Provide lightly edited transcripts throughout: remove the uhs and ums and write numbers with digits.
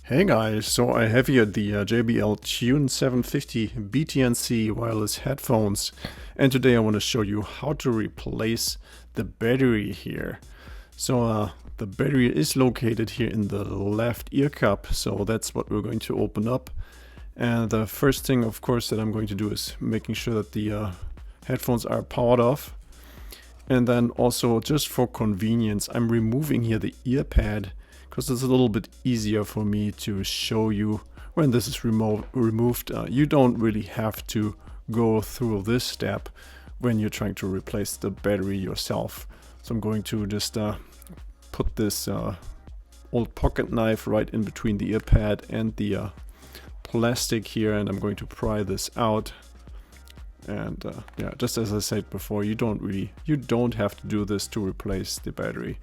Hey guys, so I have here the JBL TUNE750BTNC wireless headphones, and today I want to show you how to replace the battery here. So the battery is located here in the left ear cup, so that's what we're going to open up. And the first thing, of course, that I'm going to do is making sure that the headphones are powered off. And then also, just for convenience, I'm removing here the ear pad, because it's a little bit easier for me to show you when this is removed. You don't really have to go through this step when you're trying to replace the battery yourself. So I'm going to just put this old pocket knife right in between the ear pad and the plastic here, and I'm going to pry this out. And yeah, just as I said before, you don't have to do this to replace the battery.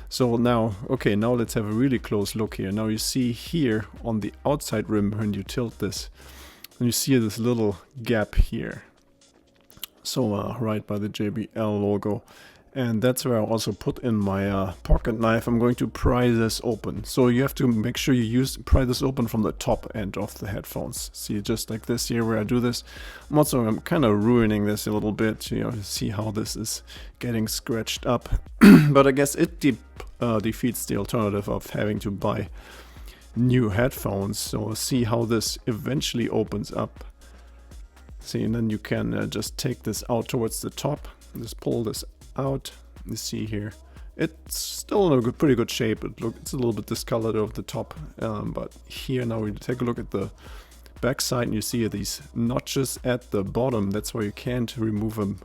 So now, okay, now let's have a really close look here. Now you see here on the outside rim, when you tilt this, and you see this little gap here. So right by the JBL logo. And that's where I also put in my pocket knife. I'm going to pry this open. So you have to make sure you pry this open from the top end of the headphones. See, just like this here where I do this. I'm kind of ruining this a little bit. You know, see how this is getting scratched up. But I guess it defeats the alternative of having to buy new headphones. So see how this eventually opens up. See, and then you can just take this out towards the top. Just pull this out. You see here, it's still in a pretty good shape. It's a little bit discolored over the top, but here now we take a look at the back side, and you see these notches at the bottom. That's why you can't remove them.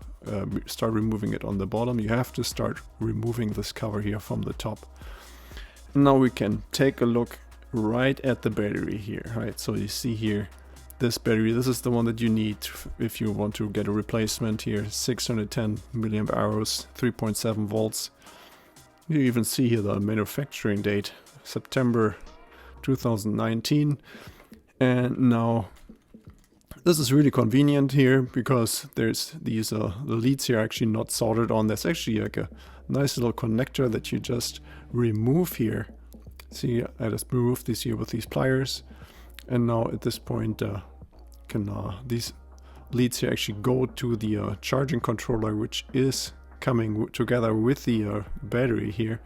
Start removing it on the bottom. You have to start removing this cover here from the top. And now we can take a look right at the battery here. Right, so you see here, this battery, this is the one that you need if you want to get a replacement here. 610 milliamp hours, 3.7 volts. You even see here the manufacturing date, September 2019. And now this is really convenient here because there's these the leads here are actually not soldered on. There's actually like a nice little connector that you just remove here. See, I just removed this here with these pliers. And now at this point, these leads here actually go to the charging controller, which is coming together with the battery here.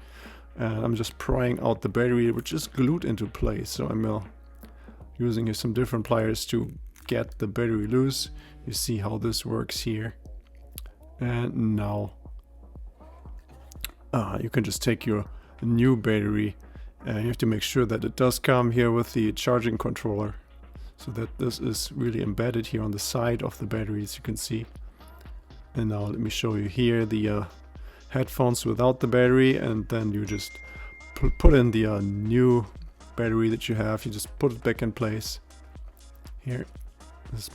And I'm just prying out the battery, which is glued into place. So I'm using here some different pliers to get the battery loose. You see how this works here. And now you can just take your new battery. And you have to make sure that it does come here with the charging controller, so that this is really embedded here on the side of the battery, as you can see. And now let me show you here the headphones without the battery, and then you just put in the new battery that you have. You just put it back in place here, just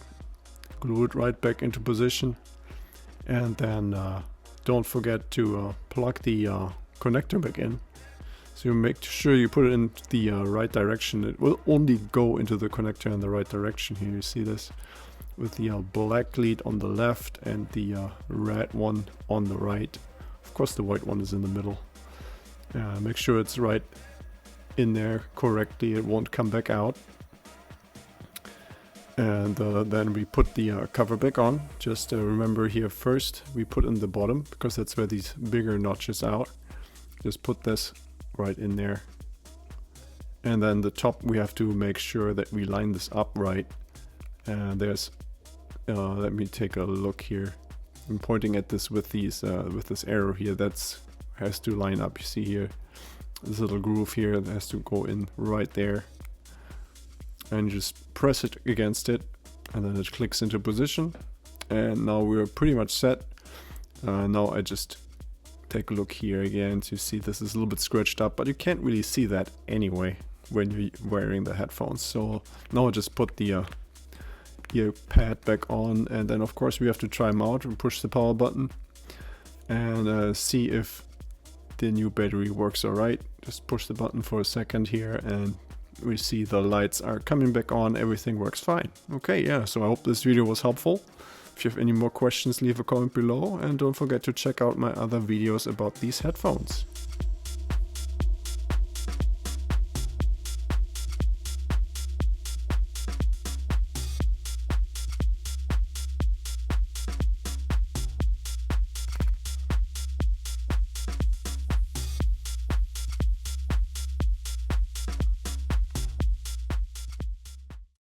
glue it right back into position, and then don't forget to plug the connector back in. So you make sure you put it in the right direction. It will only go into the connector in the right direction here. You see this with the black lead on the left and the red one on the right. Of course the white one is in the middle. Make sure it's right in there correctly. It won't come back out. And then we put the cover back on. Just remember here first we put in the bottom, because that's where these bigger notches are. Just put this right in there, and then the top we have to make sure that we line this up right. And there's let me take a look here. I'm pointing at this with these with this arrow here. That's has to line up. You see here this little groove here that has to go in right there, and you just press it against it, and then it clicks into position. And now we're pretty much set. Now I just take a look here again to see this is a little bit scratched up, but you can't really see that anyway when you're wearing the headphones. So now I just put the ear pad back on, and then of course we have to try them out and push the power button and see if the new battery works alright. Just push the button for a second here, and we see the lights are coming back on. Everything works fine. Okay, yeah, so I hope this video was helpful. If you have any more questions, leave a comment below, and don't forget to check out my other videos about these headphones.